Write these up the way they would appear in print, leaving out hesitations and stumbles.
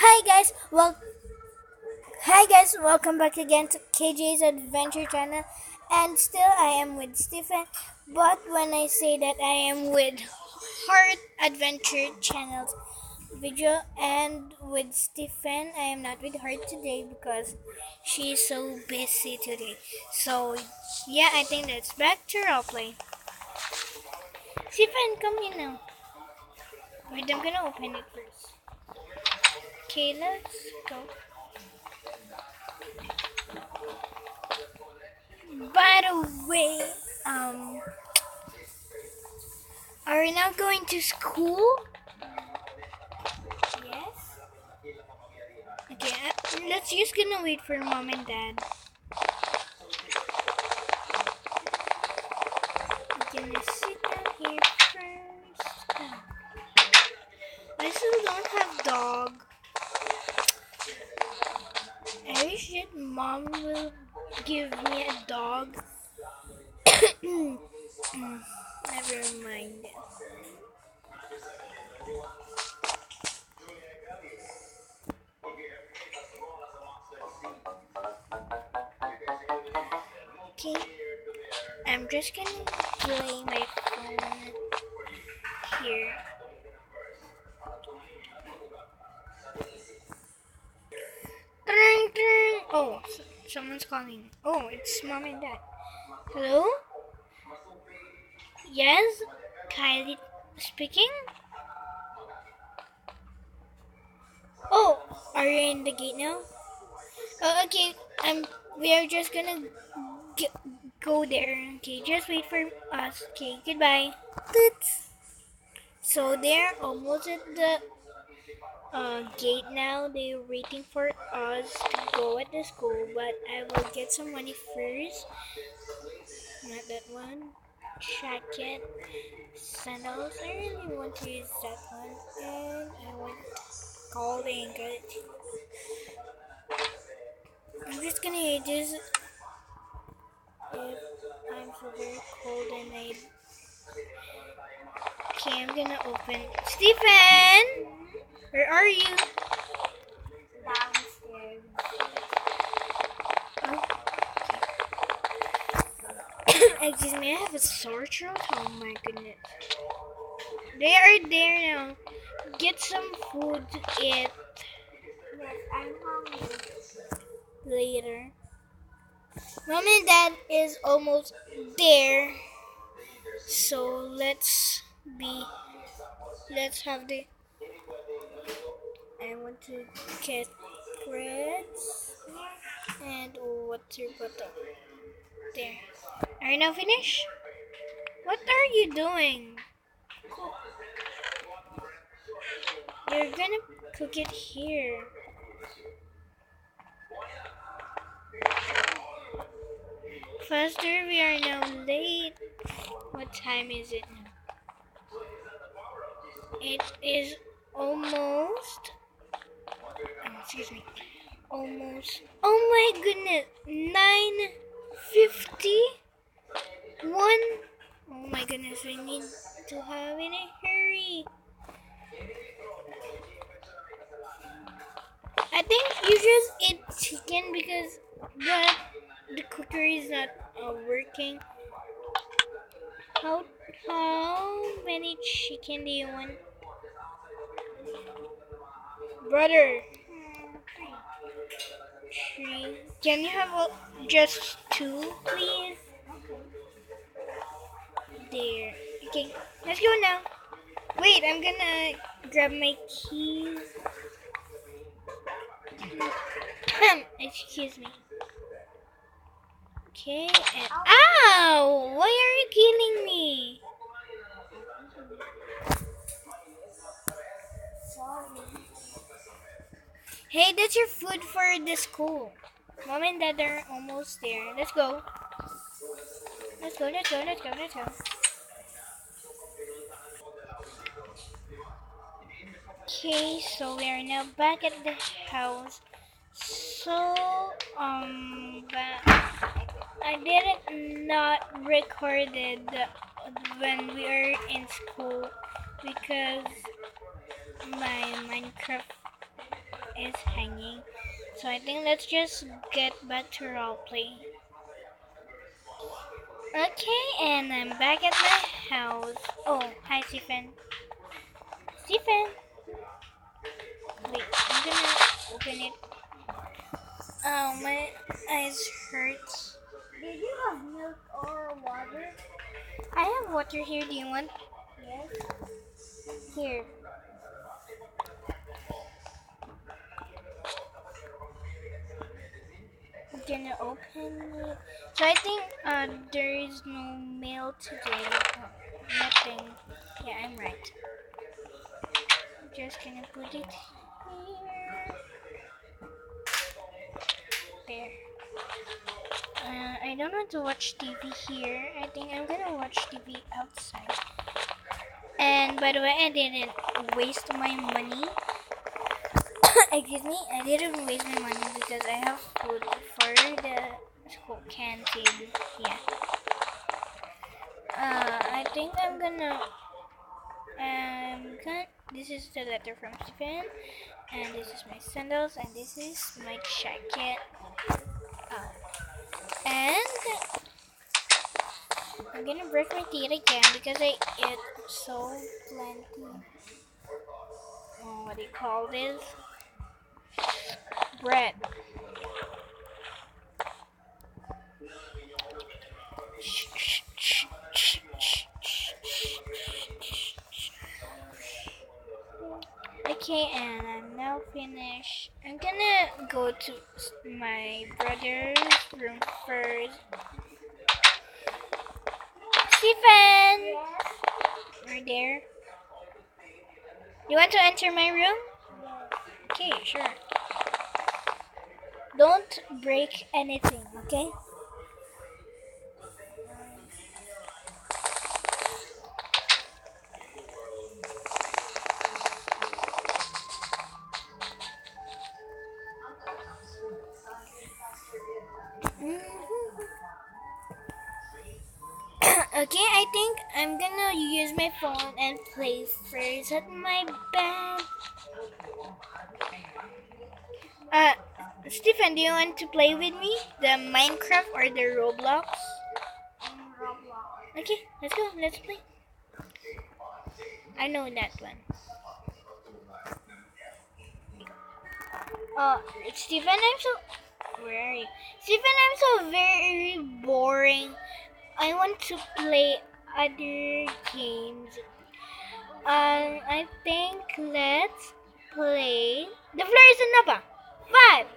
Hi guys, well, hi guys, welcome back again to KJ's Adventure Channel, and still I am with Stephen. But when I say that I am with Heart Adventure Channel's video and with Stephen, I am not with Heart today because she's so busy today. So yeah, I think that's back to roleplay. Stephen, come in now. Wait, I'm gonna open it first. Okay, let's go. By the way, are we now going to school? Yes. Okay, let's just gonna wait for mom and dad. I'm gonna sit down here first. I still don't have dog. I wish that mom will give me a dog. Never mind. Okay, I'm just gonna play my phone here. Ding, ding. Oh, someone's calling. Oh, it's mom and dad. Hello? Yes, Kylie speaking. Oh, are you in the gate now? Oh, okay. We are just gonna g- go there. Okay, just wait for us. Okay, goodbye. Toots. So they're almost at the gate now. They're waiting for us to go at the school, but I will get some money first. Not that one. Jacket, sandals. I really want to use that one, and I want gold ingot. I'm just gonna use this if I'm so very cold and I. Okay, I'm gonna open. Stephen, where are you? Downstairs. Oh, excuse me, I have a sore throat. Oh my goodness. They are there now. Get some food to eat. Yes, I'm hungry. Later. Mom and dad is almost there. So be let's have the I want to get breads and water bottle. There. Are you now finished? What are you doing? You're gonna cook it here. Faster, we are now late. What time is it now? It is almost. Excuse me. Almost. Oh my goodness. 9:51. Oh my goodness. We need to have in a hurry. I think you just eat chicken because the cooker is not working. How how many chicken do you want, brother? Three. Can you have just two, please? There. Okay, let's go now. Wait, I'm gonna grab my keys. Excuse me. Okay, and ow! Why are you killing me? Hey, that's your food for the school. Mom and dad are almost there. Let's go. Let's go, let's go, let's go, let's go. Okay, so we are now back at the house. So, but I didn't not recorded when we are in school because my Minecraft is hanging. So I think let's just get back to roleplay. Okay, and I'm back at my house. Oh, hi Stephen. Stephen! Wait, I'm gonna open it. Oh, my eyes hurt. Did you have milk or water? I have water here. Do you want? Yes. Here. I'm gonna open it. So I think there is no mail today. Nothing. Yeah, I'm right. I'm just gonna put it here. There. I don't want to watch TV here. I think I'm gonna watch TV outside. And by the way, I didn't waste my money. Excuse me, I didn't waste my money because I have food for the school canteen. Yeah. I think I'm gonna. This is the letter from Stephen, and this is my sandals, and this is my jacket. And I'm gonna brush my teeth again because I ate so plenty. Oh, what do you call this? Bread. Okay, and I'm now finished. I'm gonna go to my brother's room first. Stephen! Right there. You want to enter my room? Okay, sure. Don't break anything, okay? Okay, I think I'm gonna use my phone and play first at my bed. Stephen, do you want to play with me? The Minecraft or the Roblox? Okay, let's go. Let's play. I know that one. Stephen, I'm so... Where are you? Stephen, I'm so very boring. I want to play other games. I think let's play The Floor is Lava. 5,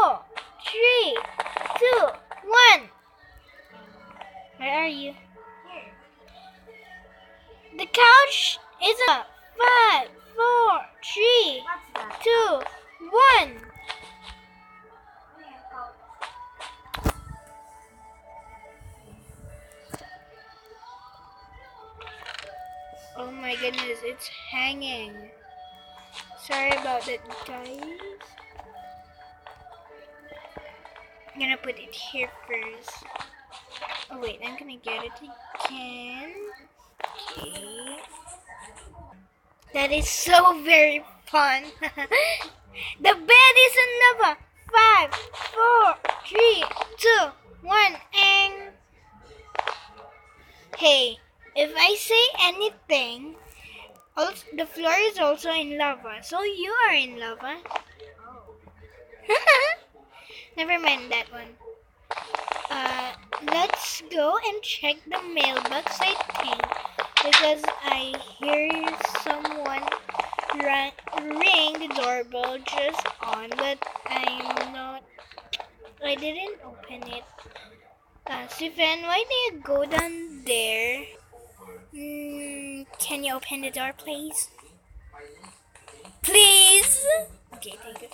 4, 3, 2, 1. Where are you? The couch is a 5, 4, 3, 2, 1. Oh my goodness, it's hanging. Sorry about that, guys. I'm gonna put it here first. Oh wait, I'm gonna get it again. Okay. That is so very fun. The bed is in lava. 5, 4, 3, 2, 1, and hey, if I say anything, also, the floor is also in lava. So you are in lava. Never mind that one. Let's go and check the mailbox, I think, because I hear someone ring the doorbell just on, but I didn't open it. Stephen, why do you go down there? Can you open the door, please? Please? Okay, thank you.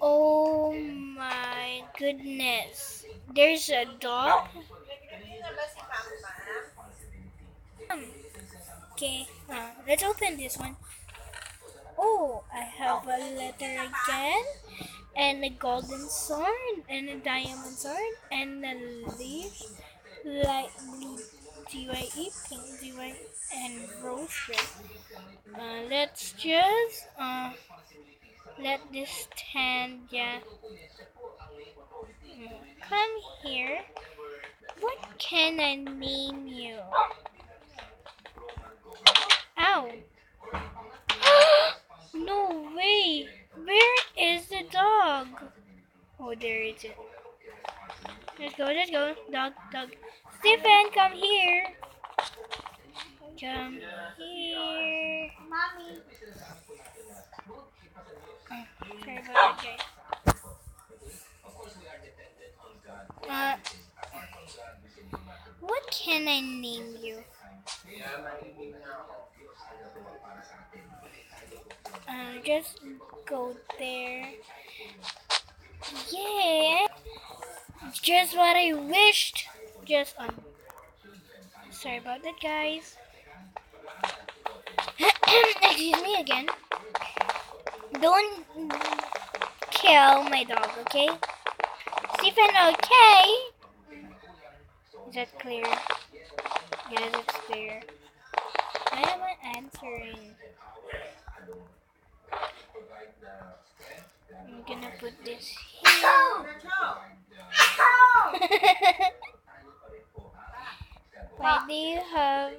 Oh my goodness. There's a dog. Okay, let's open this one. Oh, I have a letter again, and a golden sword, and a diamond sword, and a leaf, light blue DYE, pink DYE, and rose red. Let's just let this stand. Yeah. Come here. What can I name you? Ow. No way. Where is the dog? Oh, there it is. Let's go, let's go. Dog, dog. Stephen, come here. Come here. Mommy. Oh, sorry about that, guys. Uh, what can I name you? Just go there. Yay! Just what I wished. Just sorry about that, guys. Excuse me again. Don't kill my dog, okay? Stephen, okay? Is that clear? Yes, it's clear. Why am I answering? I'm gonna put this here. Why do you have...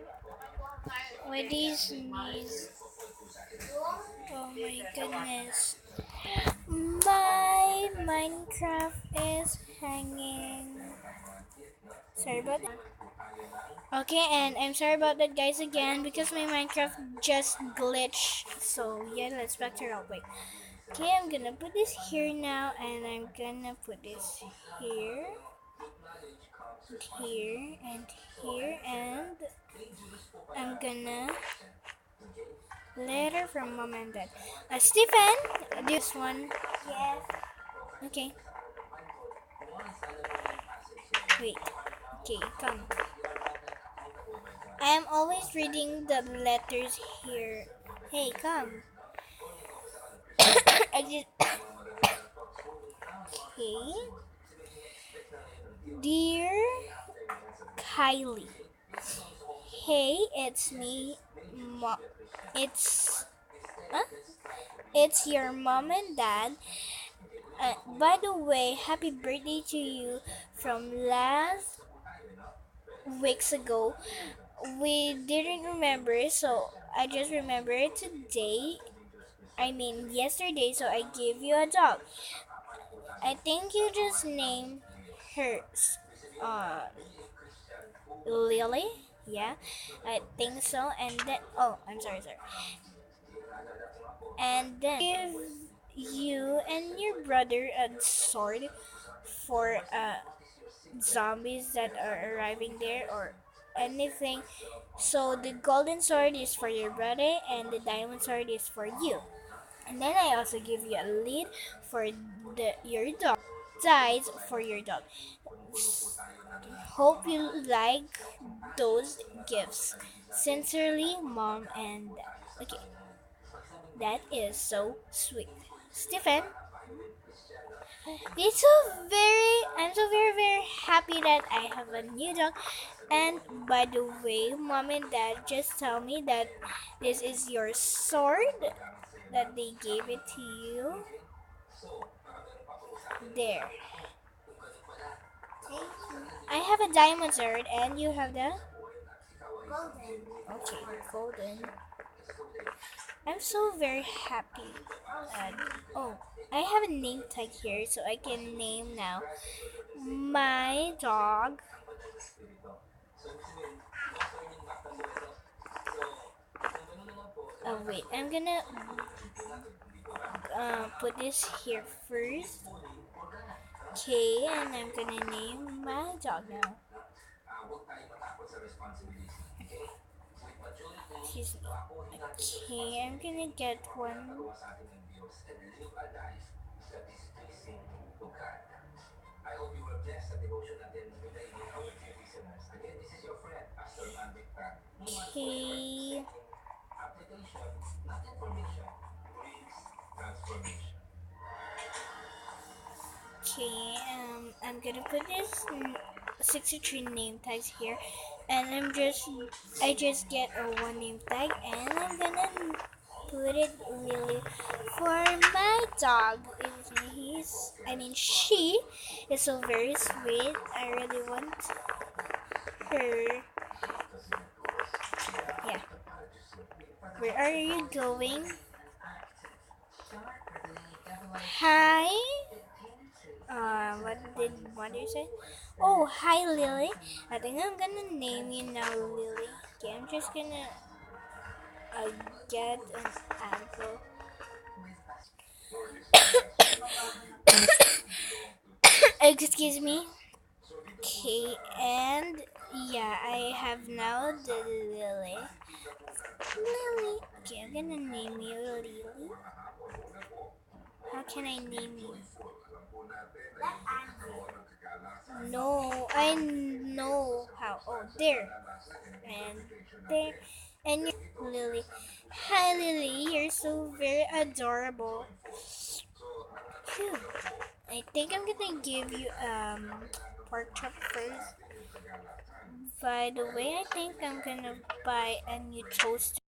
Why do you sneeze? Oh my goodness. My Minecraft is hanging. Sorry about that. Okay, and I'm sorry about that, guys, again, because my Minecraft just glitched. So yeah, let's back to our way. Okay, I'm gonna put this here now, and I'm gonna put this here, here, and here, and I'm gonna letter from mom and dad. Stephen, this one. Yes. Okay. Wait. Okay, come. I am always reading the letters here. Hey, come. I just. Okay. Dear Kylie. Hey, it's me. It's. Huh? It's your mom and dad. By the way, happy birthday to you from last weeks ago. We didn't remember, so I just remembered today. I mean, yesterday, so I gave you a dog. I think you just named her Lily. Yeah, I think so. And then, oh, I'm sorry. And then give you and your brother a sword for zombies that are arriving there or anything. So the golden sword is for your brother and the diamond sword is for you. And then I also give you a lead for your dog. Dies for your dog. Hope you like those gifts. Sincerely, mom and dad. Okay, that is so sweet. Stephen, I'm so very happy that I have a new dog. And by the way, mom and dad just tell me that this is your sword, that they gave it to you. There. I have a diamond sword and you have the golden. Okay, golden. I'm so very happy. Oh, I have a name tag here so I can name now my dog. Oh wait, I'm gonna put this here first. Okay, and I'm gonna name my dog now. Excuse me. Okay, I'm gonna get one. Okay. Okay, I'm gonna put this 63 name tags here, and I just get a one name tag, and I'm gonna put it really for my my dog. She is so very sweet. I really want her. Yeah. Where are you going? Hi. What did you say? Oh, hi, Lily. I think I'm gonna name you now, Lily. Okay, I'm just gonna uh, get an apple. Excuse me. Okay, and yeah, I have now the Lily. Lily. Okay, I'm gonna name you Lily. How can I name you? No, I know how. Oh, there. And there. And you, Lily. Hi, Lily. You're so very adorable. Phew. I think I'm gonna give you pork chop first. By the way, I think I'm gonna buy a new toaster.